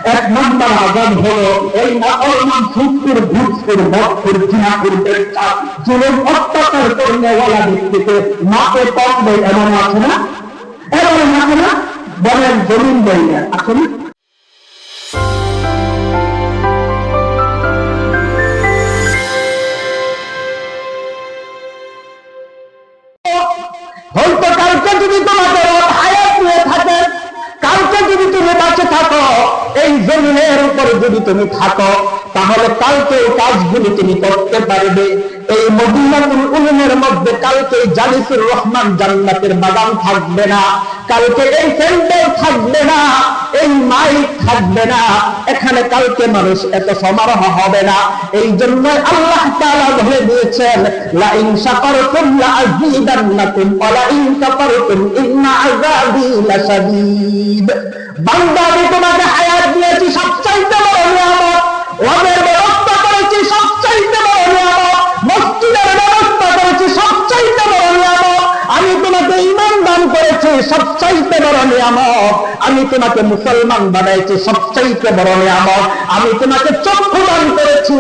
এক নম্বর আযাব হলো এই নাফরমান সুদখোর ঘুষখোর মদখোর জিনাখোর বেশ্যার জুলুম অত্যাচার করনেওয়ালা ব্যক্তিকে মাপে পড়বে এমন আছে না? এমন আছে না? বলেন জমিন বইলে আছে না? হয়তো কালকে যদি তোমাদের হায়াত নিয়ে থাকে, কালকে যদি তুমি বাঁচে থাকো, এই জমিনের উপরে যদি তুমি থাকো, তাহলে কালকে কাজগুলি তুমি করতে পারবে। এই মদিনাতুল উলুমের মধ্যে কালকে জালিসুর রহমান জান্নাতের বাগান থাকবে না, কালকে এই প্যান্ডেল থাকবে না, এই মাইক থাকবে না, এখানে কালকে মানুষ এত সমারোহ হবে না। এই জন্য আল্লাহ তাআলা বলে দিয়েছেন, লা ইন শাকারতুম লা আযীদান্নাকুম ওয়া লা ইন কাফারতুম ইন্না আযাবী লাশাদীদ। বান্দা, আমি তোমাকে হায়াত দিয়েছি, সবচাইতে বড় নিয়ামত। ওদের ব্যবস্থা করেছি, সবচাইতে বড় নিয়ামত। মসজিদের ব্যবস্থা করেছি, সবচাইতে বড় নিয়ামত। আমি তোমাকে ঈমান দান করেছি, সবচাইতে বড় নিয়ামত। আমি তোমাকে মুসলমান বানাইছি, সবচাইতে বড় নিয়ামত। আমি তোমাকে চক্ষু দান করেছি,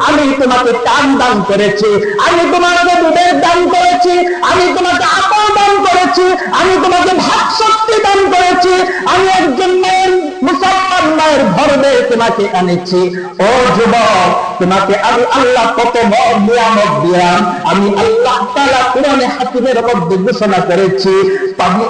আমি তোমাকে কান দান করেছি, আমি তোমাকে দুধের দান করেছি, আমি তোমাকে আকল দান করেছি, আমি তোমাকে ভাব শক্তি দান করেছি, আমি একজন মায়ের মুসলমান মায়ের গর্ভে তোমাকে এনেছি। ও যুবক, তোমাকে আমি আল্লাহ কত বড় নিয়ামত দিলাম। আমি আল্লাহ তাআলা কোরআনে হাকিমের মধ্যে ঘোষণা করেছি,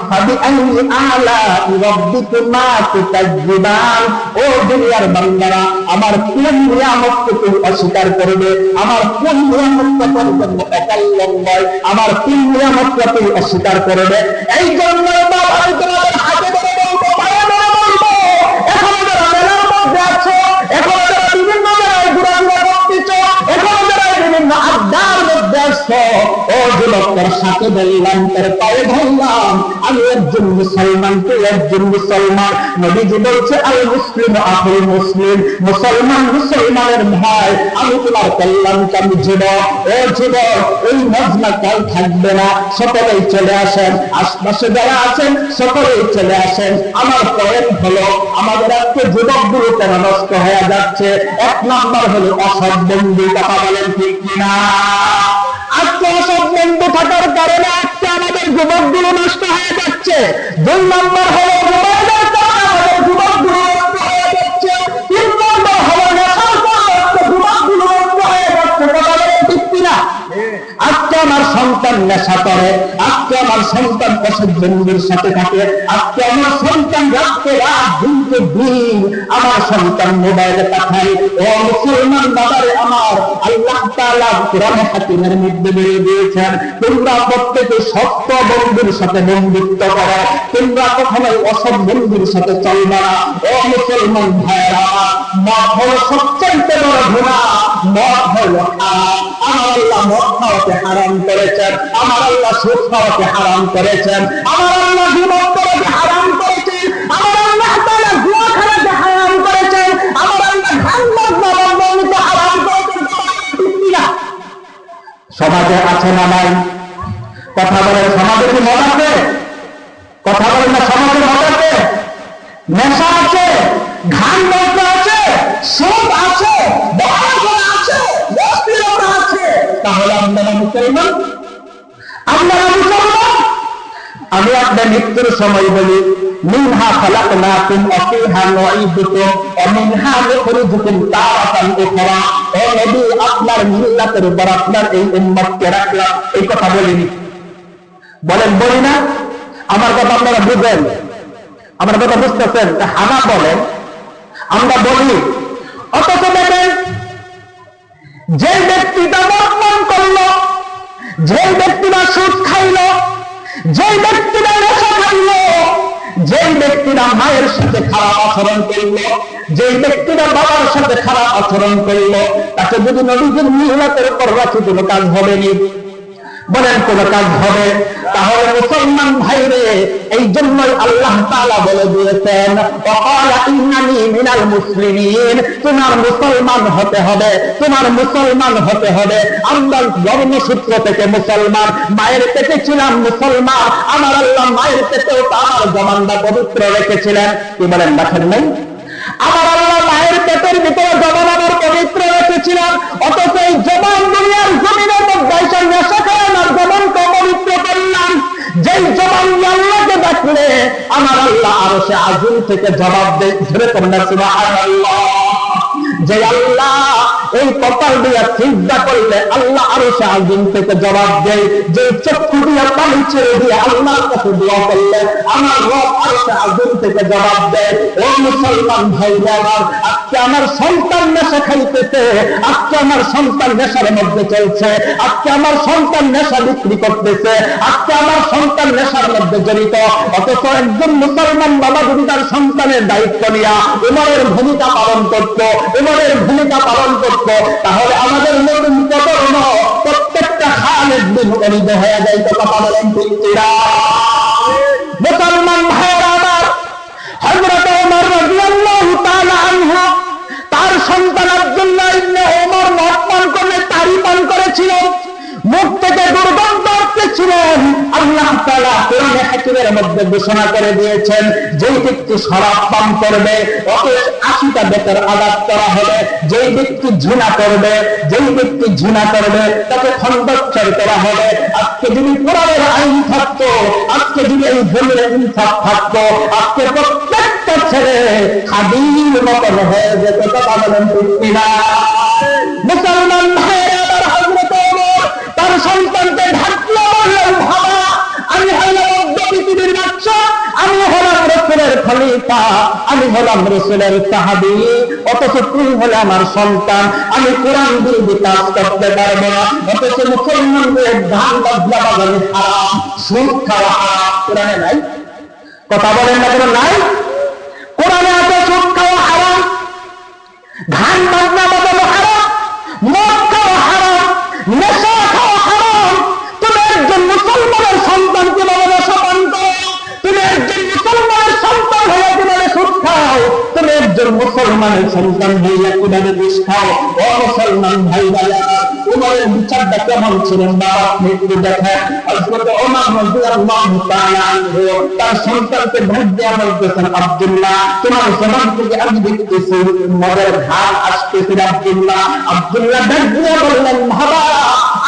ফাবি আইনি আলা রাব্বিকুমা তুকাজ্জিবান। ও দুনিয়ার বান্দারা, আমার কোন নিয়ামতকে তুমি অস্বীকার করবে? আমার কোন নিয়ামতকে তুমি অকল্যাণ নয়, আমার কোন নিয়ামতকে তুমি অস্বীকার করবে? এই জন্য বাবা, আমি তোমাদের হাতে ধরে বলবো, পায়ে ধরে বলবো, এখনো যারা মেলার মধ্যে আছো, এখনো যারা বিভিন্ন জায়গায় ঘোরাফেরা করতেছো, এখনো যারা বিভিন্ন আড্ডার মধ্যে আসছো, ও যুবকদের সাথে বললাম, তার পায়ে ধরলাম, আমি একজন মুসলমান, তুই একজন মুসলমান। নবীজি বলছে, আল মুসলিম আখুল মুসলিম, মুসলমান মুসলমানের ভাই। আমি তোমার কল্যাণকামী যুবক। ও যুবক, এই মজমা কাল থাকবে না, সকলেই চলে আসেন, আশপাশে যারা আছেন সকলেই চলে আসেন। আমার পয়েন্ট হলো, আমাদের আজকে যুবকগুলো কেন নষ্ট হয়ে যাচ্ছে? এক নাম্বার হলো অসৎ বন্ধু। কথা বলেন ঠিক কিনা? আজকে অসৎ বন্ধু থাকার কারণে আজকে আমাদের যুবকগুলো নষ্ট হয়ে যাচ্ছে। দুই নম্বর হলো মোবাইলের কারণে আমাদের যুবকগুলো নষ্ট হয়ে যাচ্ছে। তিন নম্বর হলো নেশার কারণে যুবকগুলো নষ্ট হয়ে যাচ্ছে। কথা বলেন ঠিক কিনা? আজকে আমার সন্তান নেশা করে, আজকে আমার সন্তান অসৎ বন্ধুর সাথে থাকে, আজকে আমার সন্তান রাত্রে রাত দিনকে দিন আমার সন্তান মোবাইলে পাঠায়। ও মুসলমান বাবারে আমার, আল্লাহ তাআলা কোরআনে হাকিমের মধ্যে বলে দিয়েছেন, তোমরা প্রত্যেকে সত্য বন্ধুর সাথে বন্ধুত্ব করো, তোমরা কখনোই অসৎ বন্ধুর সাথে চলবে না। ও মুসলমান ভাইরা, মদ হলো সবচাইতে বড় গুনাহ, মদ হলো হারাম। আমার আল্লাহ মদ খাওয়াকে হারাম করেছেন, আমার আল্লাহ সুদ খাওয়াকে হারাম করেছেন, আমার আল্লাহ জীবন করাকে হারাম করেছেন, আমার আল্লাহ তাআলা জুয়া খেলাকে হারাম করেছেন, আমার আল্লাহ গান বাজনা বন্ধকে হারাম করেছেন। সমাজে আছে না নাই? কথা বলেন, সমাজে কি মদ আছে? কথা বলেন না, সমাজে মদ আছে, নেশা আছে, গান বাজনা আছে, সুদ আছে, বড়াচড়া আছে, বস্তিরতা আছে। তাহলে আপনারা মুসলমান? আপনারা মুসলমান? আমি আপনার মৃত্যুর সময় বলি, মিনহা খালাকনাকুম ওয়া ফিহা নুঈদুকুম ওয়া মিনহা নুখরিজুকুম তারাতান উখরা। ও নবী, আপনার মিল্লাতের উপর আপনার এই উম্মতকে রাখলাম, এই কথা বলিনি? বলেন বলি না? আমার কথা আপনারা বুঝেন, আমার কথা বুঝতেছেন? হানা বলেন, আমরা বলি। অথচ দেখেন, যে ব্যক্তিটা মদ করলো, যে ব্যক্তিরা সুদ খাইলো, যে ব্যক্তিরা নেশা খাইলো, যে ব্যক্তিরা মায়ের সাথে খারাপ আচরণ করলো, যে ব্যক্তিরা বাবার সাথে খারাপ আচরণ করলো, তাকে যদি নবীজির মিল্লাতের উপর রাখি কোনো কাজ হবে নি? বলেন কোন কাজ হবে? তাহলে মুসলমান ভাইরে, এই জন্যই আল্লাহ তাআলা বলে দিয়েছেন, ওয়াকালা ইন্নানি মিনাল মুসলিমিন। তোমার মুসলমান হতে হবে, তোমার মুসলমান হতে হবে। আমরা জন্মসূত্র থেকে মুসলমান, মায়ের পেটে ছিলাম মুসলমান, আমার আল্লাহ মায়ের পেটেও তার জবানটা পবিত্র রেখেছিলেন। কি বলেন, রাখেন নাই? আমার আল্লাহ থাকলে আমার আল্লাহ আরশে আজিম থেকে জবাব দেয়। ধরে তোমরা সুবহানাল্লাহ। যে আল্লাহ এই কপাল দিয়া সিজদা করলে আল্লাহ আরশে আজিম থেকে জবাব দেয়, যে চক্ষু দিয়া পানি ছেড়ে দিয়ে আল্লাহর কাছে দোয়া করলে আমার রব আরশে আজিম থেকে জবাব দেয়। ও মুসলমান ভাইরা আমার, আজকে আমার সন্তান নেশা খাইতেছে, আজকে আমার সন্তান নেশার মধ্যে চলছে, আজকে আমার সন্তান নেশা বিক্রি করতেছে, আজকে আমার সন্তান নেশার মধ্যে জড়িত, অথচ একজন মুসলমান বাবা যদি তার সন্তানের দায়িত্ব নিয়ে উমরের ভূমিকা পালন করত, উমরের ভূমিকা পালন করত, তাহলে আমাদের নতুন প্রজন্ম প্রত্যেকটা খালেদ বিন ওলীদ হয়ে যাইত। কথা বলেন ঠিক কিনা? মুসলমান ভাইরা আমার, হযরত ওমর রাদিয়াল্লাহু তাআলা আনহু তার সন্তান আব্দুল্লাহ ইবনে ওমর মদ পান করলে তারি পান করেছিলেন, মুখ থেকে দুর্গন্ধ আসতেছিলেন। আল্লাহ তাআলা কোরআনে হাকিমের মধ্যে ঘোষণা করে দিয়েছেন, যেই ব্যক্তি শরাব পান করবে ওকে 80টা বেতের আঘাত করা হবে, যেই ব্যক্তি জিনা করবে, যেই ব্যক্তি জিনা করবে তাকে খণ্ডচ্ছেদ করা হবে। আজকে যদি কোরআনের আইন থাকতো, আজকে যদি এই জমিনে ইনসাফ থাকতো, আজকে প্রত্যেকটা ছেলে খাদির মতন হয়ে যেত। কথা বলেন ঠিক কিনা? মুসলমান ভাইরা আমার, হযরত ওমর তার সন্তানকে ঢাকলো, বললেন বাবা আমি হলাম পৃথিবীর বাদশা, আমি হলাম রাসূলের খলিফা, আমি হলাম রাসূলের সাহাবী, অথচ তুই হলে আমার সন্তান, আমি কোরআন বিরোধী কাজ করতে পারবো না। অথচ মুসলমানদের ধান বাজনা বাজানো হারাম, সুদ খাওয়া হারাম। কোরআনে নাই? কথা বলেন না কেন? নাই? কোরআনে আছে সুদ খাওয়া হারাম, ধান বাজনা বাজানো হারাম, মদ খাওয়া হারাম, নেশা খাওয়া হারাম। তুমি একজন মুসলমানের সন্তান কিভাবে নেশা পান করো? তুমি একজন মুসলমানের সন্তান হয়ে কিভাবে সুদ খাও? তুমি একজন মুসলমানের সন্তান হইয়া কিভাবে বিষ খাও? ও মুসলমান ভাই ভাইরা, উমরের বিচারটা কেমন ছিলেন বাবা আপনি একটু দেখেন। হযরত ওমর রাদিয়াল্লাহু তাআলা আনহু তার সন্তানকে ভোট দেয়া বলতেছেন, আব্দুল্লাহ তোমার জবান থেকে আমি দেখতেছি মদের ঘাম আসতেছে। আব্দুল্লাহ ডাক দিয়ে বললেন, বাবা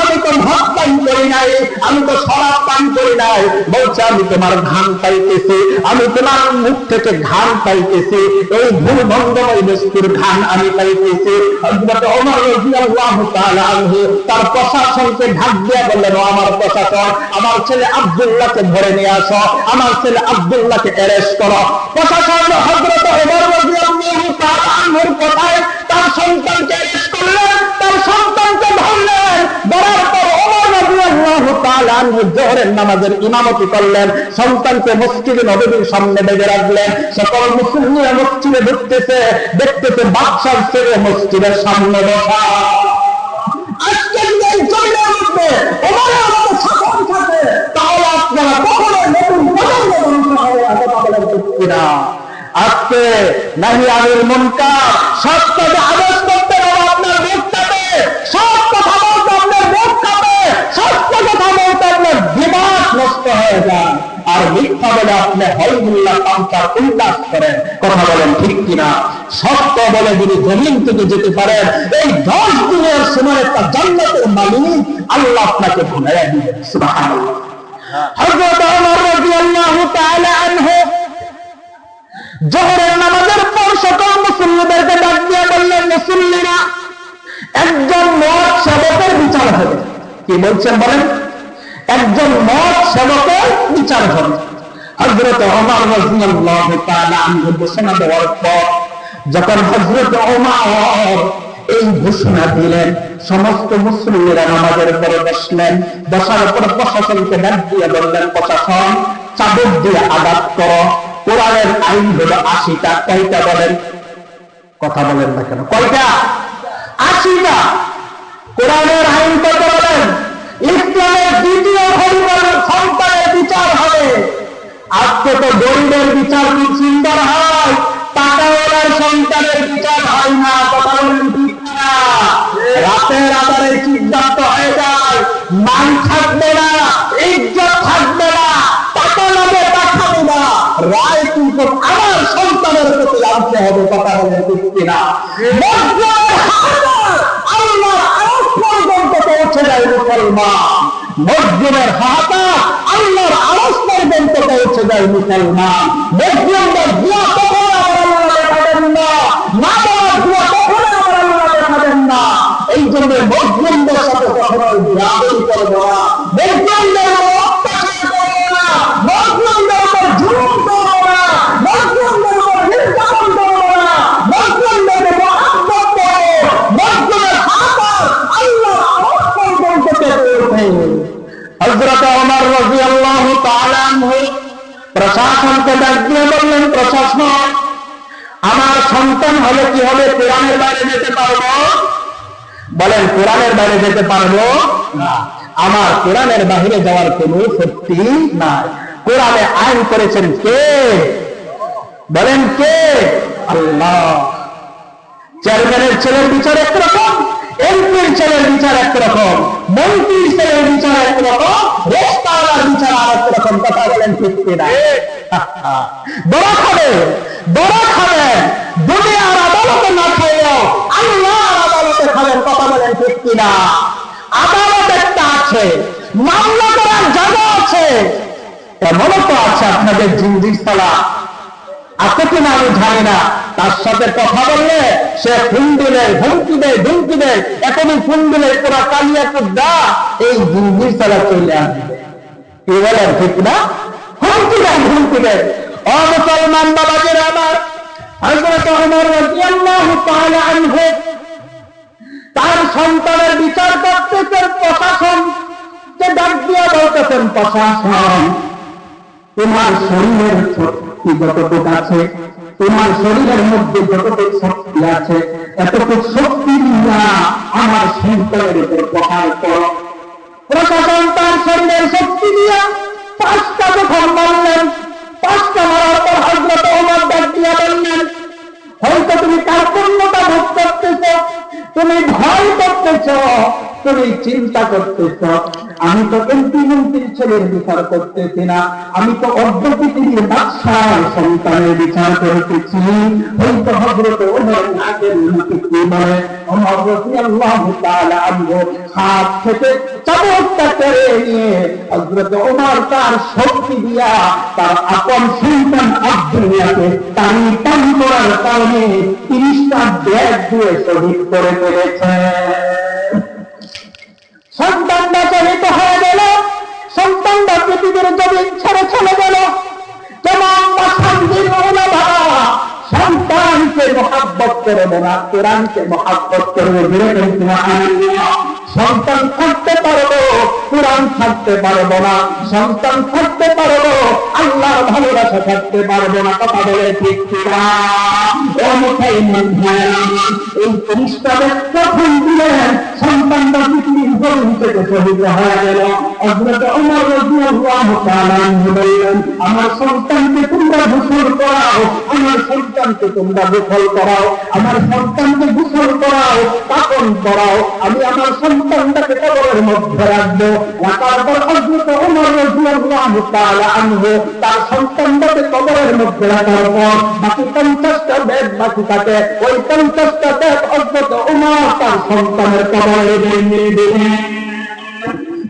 আমি তো মদ পান করি নাই, আমি তো শরাব পান করি নাই। বলছে আমি তোমার ঘাম পাইতেছি, আমি তোমার মুখ থেকে ঘাম পাইতেছি, এই ভুল ভঙ্গময় বস্তুর ঘাম আমি পাইতেছি। হযরত ওমর রাদিয়াল্লাহু তাআলা আনহু তার প্রশাসনকে ঢাক দিয়ে বললেন, ও আমার প্রশাসন, আমার ছেলে আব্দুল্লাহকে ধরে নিয়ে আসো, আমার ছেলে আব্দুল্লাহকে অ্যারেস্ট করো। প্রশাসন হযরত ওমর রাদিয়াল্লাহু তাআলা আনহুর কথায় তার সন্তানকে অ্যারেস্ট করলেন, তার সন্তানকে ধরলেন। ধরার পর ওমর রাদিয়াল্লাহু তাআলা আনহু জোহরের নামাজের ইমামতি করলেন, সন্তানকে মসজিদে নববীর সামনে বেঁধে রাখলেন। সকল মুসলিমরা মসজিদে ঢুকতেছে, দেখতেছে বাদশার ছেলে মসজিদের সামনে বসা। আজকে যদি এই জমিনের মধ্যে ওমরের মতো শাসন থাকে, তাহলে আপনারা কখনো নতুন প্রজন্ম ধ্বংস হবে না। কথা বলেন ঠিক কিনা? আজকে নাহি আনিল মুনকার, সৎ কাজে আদেশ করতে হবে আপনার মুখ কাঁপে, সৎ কথা বলতে আপনার মুখ কাঁপে, সত্য কথা বলতে আপনার দিমাগ নষ্ট হয়ে যায়, আর মিথ্যা বলে আপনি হলগুল্লাহ পাংচার উল্লাস করেন। কথা বলেন ঠিক কিনা? সত্য বলে যদি জমিন থেকে যেতে পারেন, এই 10 দিনের সময় একটা জান্নাতের মালিক আল্লাহ আপনাকে বানায়া দিবেন। সুবহানাল্লাহ। হযরত ওমর রাদিয়াল্লাহু তাআলা আনহু জোহরের নামাজের পর সকল মুসল্লিদেরকে ডাক দিয়ে বললেন, মুসল্লিরা একজন মদ সেবকের বিচার হবে। কি বলছেন বলেন? একজন মদ সেবকের বিচার হবে। হযরত ওমর রাদিয়াল্লাহু তাআলা আনহু ঘোষণা দেওয়ার পর যখন হযরত ওমর এই ঘোষণা দিলেন, সমস্ত মুসলিমরা নামাজের পরে বসলেন। বসার পর প্রশাসনকে ডাক দিয়ে বললেন, প্রশাসন চাদর দিয়ে আঘাত করো। কোরআনের আইন হলো 80টা। কয়টা বলেন? কথা বলেন না কেন? কয়টা? 80টা। কোরআনের আইন কত বলেন? ইসলামের দ্বিতীয় খলিফার সন্তানের বিচার হবে। আজকে তো গরিবের বিচার কি সুন্দর হয়, টাকাওয়ালার সন্তানের বিচার হয় না। কথা বলেন ঠিক না? রাতের আধারে সিদ্ধান্ত হয়ে যায়, মান থাকবে না, ইজ্জত থাকবে না, টাকা লাগে পাঠাবে না, রায় কিন্তু আমার সন্তানের প্রতি আনতে হবে। কথা বলেন ঠিক কিনা? আল্লাহর আরশ পর্যন্ত পৌঁছে যায় মুসলমান। মসজিদের হাহাকার আল্লাহর আরশ পর্যন্ত পৌঁছে যায় মুসলমান। মুসলিমদের দোয়া কখনো আমার আল্লাহ দেখাবেন না, মা বাবার দোয়া কখনো আমার আল্লাহ দেখাবেন না। এই জন্য মুসলিমদের সাথে কখনো বিয়াদবি করবো না, মুসলিমদের উপর অত্যাচার করবো না, মুসলিমদের উপর জুলুম করবো না, মুসলিমদের উপর নির্যাতন করবো না, মুসলিমদের উপর আক্রমণ করবো, মুসলিমের হাত আল্লাহ অবস্থান করতে পেরেছে। হযরত ওমর রাদিয়াল্লাহু তাআলা আনহু প্রশাসনকে ডাক দিয়ে বললেন, প্রশাসন, আমার সন্তান হলে কি হবে? কোরআনের বাইরে যেতে পারবো? বলেন, কোরআনের বাইরে যেতে পারবো না। আমার কোরআনের বাইরে যাওয়ার কোনো শক্তি নাই। কোরআনে আইন করেছেন কে? বলেন কে? আল্লাহ। চেয়ারম্যানের ছেলের বিচার একরকম, এমপির ছেলের বিচার একরকম, মন্ত্রীর ছেলের বিচার একরকম, রেস্তাওয়ালার বিচার আর একরকম। কথা বলেন ঠিক কিনা? দোয়া খাবে, দোয়া খাবেন, দুনিয়ার আদালতে না খাইও আল্লাহর আদালতে খাবেন। কথা বলেন ঠিক কিনা? আদালত একটা আছে, মামলা করার জায়গা আছে, এমনও তো আছে আপনাদের জিন্দিসালা আছে কিনা আমি জানি না, তার সাথে কথা বললে সে ফোন দিলে হুমকি দেয়, ধুমকি দেয়, এখনই ফোন দিলে পুরা কালিয়া কুদ্দা এই জিন্দিসালা চলে আসবে। কি বলেন ঠিক না? হুমকি দেয়, হুমকি দেয়। ও মুসলমান বাবাজিরা আমার, হযরত ওমর রাদিয়াল্লাহু তাআলা আনহু তার সন্তানের বিচার করতেছেন। প্রশাসনকে ডাক দিয়ে বলতেছেন, প্রশাসন, তোমার শরীরের শক্তি যতটুকু আছে, তোমার শরীরের মধ্যে যতটুকু শক্তি আছে, এতটুকু শক্তি দিয়া আমার সন্তানের উপর প্রহার করো। প্রশাসন তার শরীরের শক্তি দিয়া 5টা যখন মারলেন, 5টা মারার পর হযরত ওমর ডাক দিয়া বললেন, হয়তো তুমি কার্পণ্যতা ভোগ করতেছ, তুমি ভয় করতেছ, তুমি চিন্তা করতেছ, আমি তো এমপি মন্ত্রীর ছেলের বিচার করতেছি না, আমি তো অর্ধ পৃথিবীর বাদশার সন্তানের বিচার করতেছি। হয়তো হযরত ওমর আগের মুখে কি বলে, ওমর রাদিয়াল্লাহু তাআলা আনহু হাত থেকে চাবুকটা কেড়ে নিয়ে হযরত ওমর তার শক্তি দিয়া তার আপন সন্তান আব্দুল্লাহকে টানি টানি করার কারণে 30টা ব্যাগ দিয়ে শহীদ করে ফেলেছে। সন্তানটা শহীদ হয়ে গেল, সন্তানটা পৃথিবীর জমিন ছেড়ে চলে গেল। যেমন মুসলিম উলামা সন্তানকে মহব্বত করবে না, কোরআনকে মহব্বত করবে। সন্তান থাকতে পারবো, কোরআন থাকতে পারবো না, সন্তান থাকতে পারবো, আল্লাহর ভালোবাসা থাকতে পারবো না। কথা বলে ঠিক কিনা? এই পরিষ্কার প্রথম দিলেন সন্তানটা পৃথিবীর জমিন থেকে শহীদ হয়ে গেল। হযরত ওমর রাদিয়াল্লাহু তাআলা আনহু বললেন, আমার সন্তানকে তোমরা গোসল করাও, আমার সন্তানকে তোমরা গোসল করাও, আমার সন্তানকে গোসল করাও, কাফন পরাও, আমি আমার সন্তানটাকে কবরের মধ্যে রাখবো। রাখার পর হযরত ওমর রাদিয়াল্লাহু তাআলা আনহু তার সন্তানটাকে কবরের মধ্যে রাখার পর বাকি 50টা ব্যাগ বাকি থাকে, ওই 50টা ব্যাগ হযরত ওমর তার সন্তানের কবরে দিয়ে দিলেন।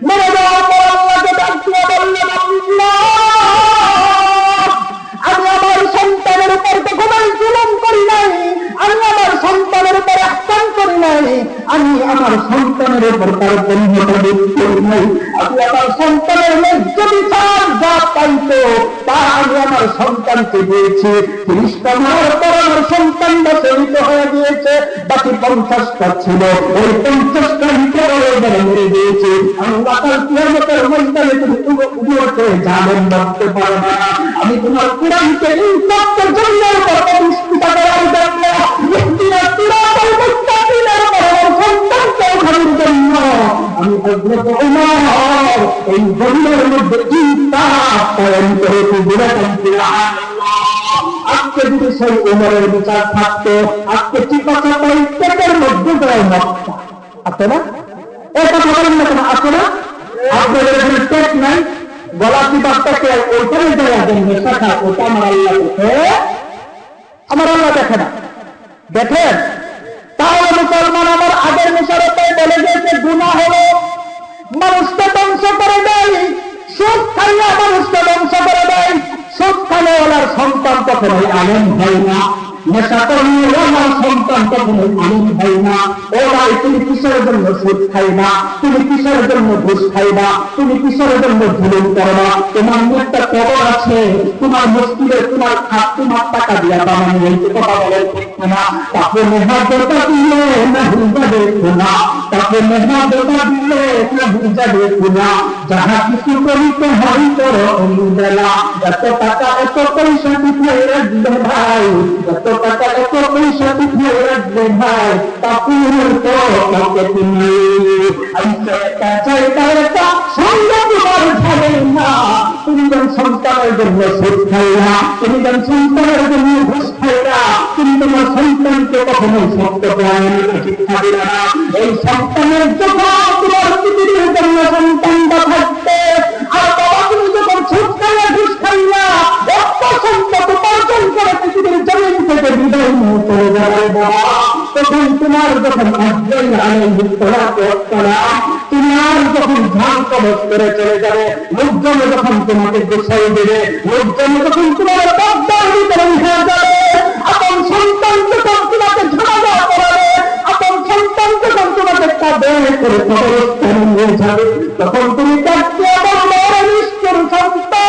মেরে দেওয়ার পর আল্লাহকে ডাক দিয়ে বললেন, আল্লাহ, আমি আমার সন্তানের উপর কখনোই জুলুম করি নাই, আমি আমার সন্তানের উপর আহসান করি নাই, আমি আমার সন্তানের উপর তার বন্ধুতা করি নাই, আমি আমার সন্তানের ন্যায্য বিচার যা পাইতো তা আমি আমার সন্তানকে দিয়েছি। 30টা মারার পর আমার সন্তানটা শহীদ হয়ে গিয়েছে, বাকি 50টা ছিল, ওই 50টা ভিতরে মেরে দিয়েছে। আল্লাহ তার কিয়ামতের ময়দানে তুমি উপরে জালেম বলতে পারবে না। আমি তোমার কোরআনকে ইনসাফের জন্য প্রতিষ্ঠিত করার জন্য, মুক্তির সিরাতাল মুস্তাকিমের উপর সন্তানকে ওঠানোর জন্য আমি হযরত ওমর এই জমিনের মধ্যে ইনসাফ কায়েম করেছি। আজকে যদি সেই ওমরের বিচার থাকতো, আজকে ঠিক আছে পেটের মধ্যে যায় মক্কা আছে না? এই কথা বলেন না কেন? আছে না? আপনাদের এখানে পেট নাই, গলা চিপাটাকে ওইখানে দেওয়া জন্য শাখা, ওটা আমার আল্লাহ দেখে, আমার আল্লাহ দেখে না। দেখেন, তাহলে মুসলমান আমার আগের মুশারফে বলে গেছে গুনাহ হলো মানুষকে ধ্বংস করে দেয়, সুদ খাইয়া মানুষকে ধ্বংস করে দেয়। সুদ খাওয়ার সন্তান কখনোই আলেম হয় না, নেশা করিওয়ালার সন্তান কখনোই আলেম হয় না। ও ভাই, তুমি কিসের জন্য সুদ খাইবা? তুমি কিসের জন্য ঘুষ খাইবা? তুমি কিসের জন্য জুলুম করবা? তোমার একটা কবর আছে, তোমার মসজিদে তোমার খাত তোমার টাকা দিয়া বানানো হয়েছে, কথা বলে ঠিক না? তাকে মেহাদতা দিলে না হুজাবে খুনা, তাকে মেহাদতা দিলে না হুজাবে খুনা। যাহা কিছু করিতে হয় করো অমুবেলা, এত টাকা এত পয়সা দিতে রাখবে ভাই, এত টাকা এত পয়সা দিতে রাখবে ভাই, তাপুর তো কাকে তুমি আইসে চাইটা এটা সঙ্গে তোমার যাবে না। তুমি যেন সন্তানের জন্য সুদ খাইলা, তুমি যেন সন্তানের জন্য ঘুষ খাইলা, তুমি তোমার সন্তানকে কখনোই সত্য জ্ঞানের শিক্ষা দিলে না। এই সন্তানের যখন তোমার পৃথিবীর জন্য সন্তানটা থাকতে, আর বাবা তুমি যখন সুদ খাইয়া ঘুষ খাইলা অর্থ সম্পদ উপার্জন করে পৃথিবীর জমিন থেকে বিদায় নিয়ে চলে যাবে বাবা, তখন তোমার যখন আজরাইল আলাইহিস সালাতু ওয়াস সালাম তোমার যখন ধান কবজ করে চলে যাবে, লোকজনে যখন তোমাকে গোসাই দেবে, লোকজনে যখন তোমার পদ্মার ভিতরে হয়ে যাবে, আপন সন্তান যখন তোমাকে ঝাড়া করাবে, আপন সন্তান যখন তোমাকে কাঁদে করে কবরস্থানে নিয়ে যাবে, তখন তুমি কাঁদতে আমার বড় নিষ্ঠুর সন্তান।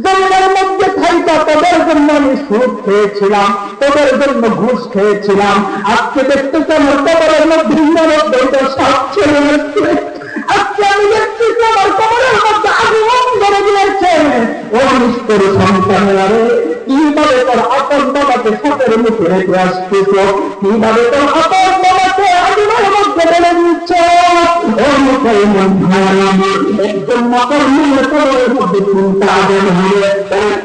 জমিনের মধ্যে থাইকা তোদের জন্য আমি সুদ খেয়েছিলাম, তোদের জন্য ঘুষ খেয়েছিলাম, আজকে দেখতেছি আমার কবরের মধ্যে সাপ ছেড়ে যাচ্ছে, আজকে আমি দেখতেছি আমার কবরের মধ্যে আগুন ধরে দিয়েছে। ও নিষ্ঠুর সন্তানেরা রে, কিভাবে তোর আপন বাবাকে সাপের মুখে রেখে আসতেছ, কিভাবে তোর আপন বাবাকে আগুনের মধ্যে বলে দিচ্ছ। ও মুসলমান ভাইরা আমার, একজন মুসলমানের কবরের মধ্যে চিন্তা আগুন হয়ে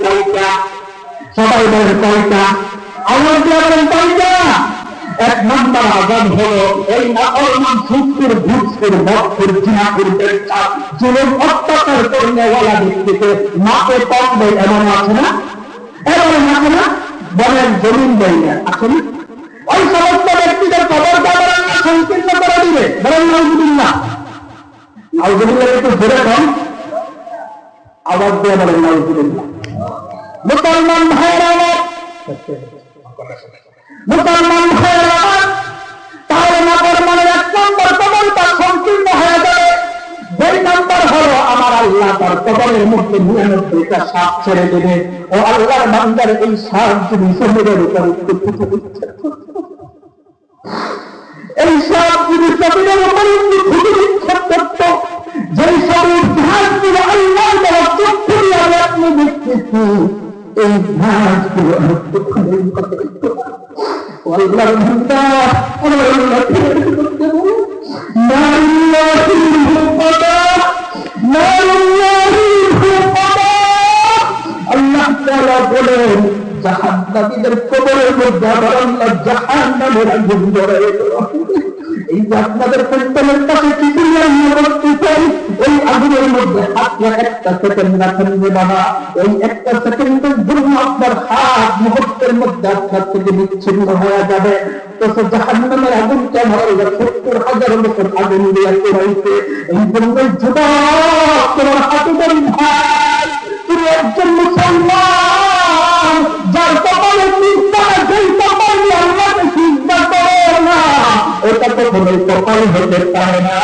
কয়টা, সবাই বলেন কয়টা? আমার বলেন কয়টা? এক নম্বর আজাদ হলো এই নাফরমান সুদখোর ঘুষখোর মদখোর জিনাখোর বেশ্যার জুলুম অত্যাচার করনেওয়ালা ব্যক্তিকে মাপে কম দেয়, এমন আছে না? এমন আছে না? বলেন জমিন দেয় না, আছে না? ওই সমস্ত ব্যক্তিদের কবর দাবার সংকীর্ণ করে দিবে, বলেন নাউজুবিল্লাহ। নাউজুবিল্লাহ একটু জোরে কম আওয়াজ দিয়ে বলেন নাউজুবিল্লাহ। মুসলমান ভাইরা আমার, মুসলমান ভাইরা আমার, তাহলে নাফরমানের এক নম্বর কবরটা সংকীর্ণ হয়ে যাবে। দুই নম্বর হলো আমার আল্লাহ তার কবরের মধ্যে 99টা সাপ ছেড়ে দেবে। ও আল্লাহর বান্দার এই সাপ যদি জমিনের উপর এই সাপ যদি জমিনের উপর নিক্ষেপ করত, যেই সবের ঘাসগুলো আল্লাহ তারা চক্ষু দিয়ে আপনি দেখতেছি, এই ঘাসগুলো আল্লাহর বান্দা আল্লাহ তাআলা বলেন জাহান্নামীদের কবরের মধ্যে আবার আল্লাহ জাহান্নামের আগুন ধরায় দেওয়া হবে। এই যে আপনাদের সন্তানের কাছে কিছু করতেছেন, ওই আগুনের মধ্যে আপনার একটা সেকেন্ড রাখেন যে বাবা, ওই একটা সেকেন্ডের জন্য আপনার হাত মুহূর্তের মধ্যে আপনার থেকে বিচ্ছিন্ন হয়ে যাবে। তো জাহান্নামের আগুন কেমন 70,000 বছর আগুন দিয়ে রয়েছে। এই জন্য যুবক তোমার হাতে ধরি ভাই, তুমি একজন মুসলমান যার কপালে চিন্তা, যেই কপাল নিয়ে আল্লাহকে চিন্তা করো না, এটা কখনোই কপাল হতে পারে না।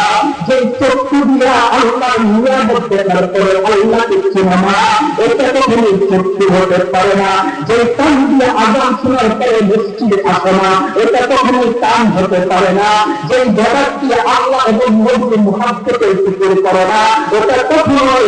যে চক্ষু দিয়া আল্লাহ নিয়ামত দেওয়ার পরে আল্লাহকে চিনো না, এটা কখনোই চক্ষু হতে পারে না। যে কান দিয়ে আযান শোনার পরে মসজিদে আসে না, এটা কখনোই কান হতে পারে না। যে জবাব দিয়ে আল্লাহ এবং নবীর মুহাব্বতের ফিকির করে না, এটা কখনোই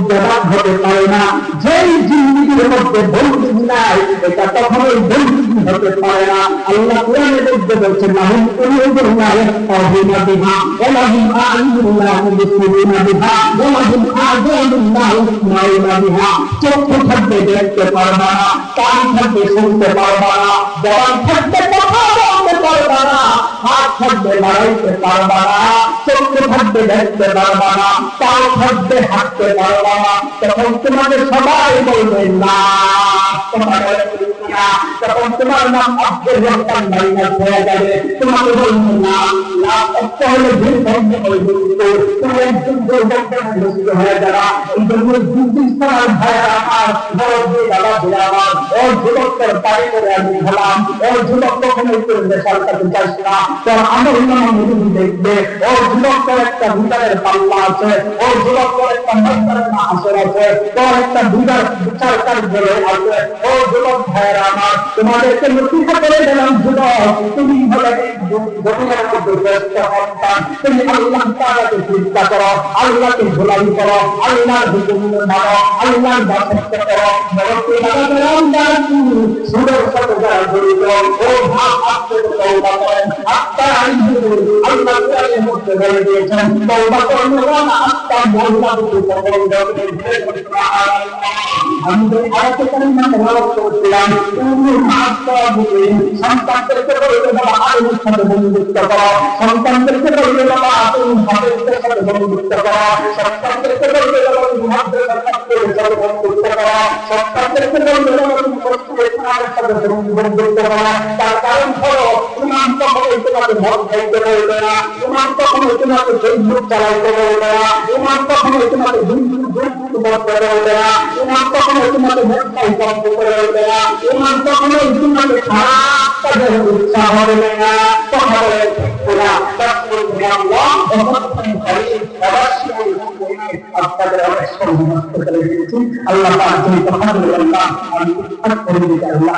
জবাব হতে পারে না। যেই জিন্দেগির মধ্যে বন্দী নাই, এটা কখনোই বন্দী হতে পারে না। আল্লাহ কোরআনের মধ্যে বলছেন লাহুম কুলুবুন লা ইয়াফকাহুনা বিহা ওয়া লাহুম আ'ইনুন লা ইবসিরুনা বিহা ওয়া লাহুম আযানুন লা ইয়াসমাউনা বিহা। চক্ষু থাকবে দেখতে পারবা না, কান থাকবে শুনতে পারবা না, জবান থাকবে কথা বলতে পারবা না, হাত থাকবে লড়াইতে পারবা না, চক্ষু থাকবে দেখতে পারবা না, পা থাকবে হাঁটতে পারবা না। তখন তোমাদের সবাই বলবে না, তোমাদের তখন তখন তোমার নাম আব্দুর রহমান মাইনাস হয়ে যাবে। তোমাকে বলবো না না কষ্ট হলে ভুল বন্ধ করে দিতে, তুমি একজন দুর্বল হয়ে যারা। এই জন্য দুর্দিন ভাইয়া আমার বড় দাদা ভাইয়া আমার ওর যুবকের বাড়ি করে আমি হলাম। ওর যুবক কখনো নেশার কাছে চাইস না, তোর আমার নাম মুরুবি দেখবে। ওর যুবকের একটা ভিতরের পাল্লা আছে, ওর যুবকের একটা মন্ত্রের আসর আছে, তোর একটা বিচারকারী বলে আছে। ও যুবক ভাইয়েরা আমার, তোমাদেরকে নথিকা করে দিলাম যুবক, তুমি হলে জমিনের মধ্যে শ্রেষ্ঠ সন্তান। তুমি আল্লাহ তাআলাকে চিন্তা করো, আল্লাহকে ধোলাই করো, আল্লাহর হুকুম মানো, আল্লাহর দাসত্ব করো। সুরের সাথে যারা জড়িত ও ভাব আত্মে তওবা করেন, আত্মার আইনগুলো আল্লাহ তাআলার মধ্যে বলে দিয়েছেন, তওবা করলে না আত্মা মহিলাকে কবল দেবে। আমি যে আয়াতে কারিমা তেলাওয়াত করছিলাম, তুমি আত্মাকে সন্তানদেরকে বলতে বাবা আল্লাহর সাথে বন্ধুত্ব করো, সন্তানদেরকে বলতে বাবা তুমি ভাবের সাথে বন্ধুত্ব করো, সন্তানদেরকে বলতে বাবা তুমি ভাবের সাথে বন্ধুত্ব করো, সন্তানদেরকে বলতে বাবা তুমি পরস্পরের সাথে বন্ধুত্ব করো। তার কারণ হলো ইমান কখনো তোমাকে মদ খাইতে বলবে না, ইমান কখনো তোমাকে ফেসবুক চালাইতে বলবে না, ইমান কখনো তোমাকে বলতে বলবে না, ইমান কখনো তোমাকে ব্যবসায় বন্ধ করে বলবে না, ইমান কখনো তোমাকে খারাপ কাজের উৎসাহ করবে না। কথা বলে আপনাদের অনেক সমস্ত করে দিয়েছি। আল্লাহ পাক তুমি কথা বলবেন না, আমি আল্লাহ